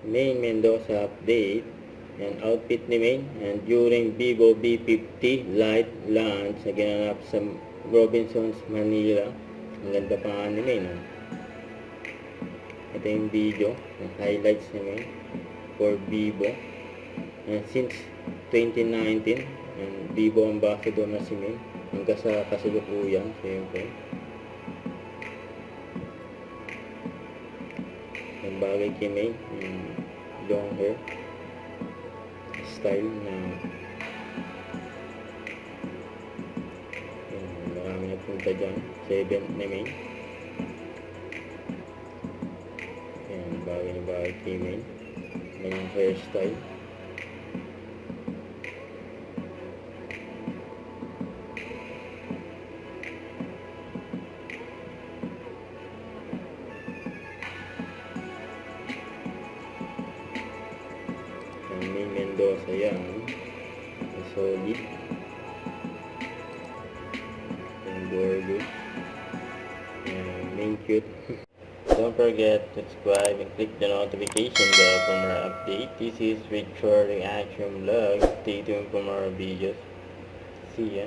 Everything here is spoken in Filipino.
Main Mendoza update. Yan, outfit ni Main. And during Vivo V50 Lite launch na ginanap sa Robinsons, Manila. Ang ganda pa nga ni Main. Ito yung video, yung highlights ni Main for Vivo. And since 2019, and Vivo ambassador na si Main. Hanggang sa kasalukuyan, siyempre. Ang bagay kay May, yung long hair style na marami na punta dyan sa event ni May. Yan, bagay na bagay kay May na yung hairstyle. May Mendoza yan, solid and gorgeous and main cute. Don't forget to subscribe and click the notification bell for more updates. This is Richard Reaction Vlog. Stay tuned for more videos. See ya.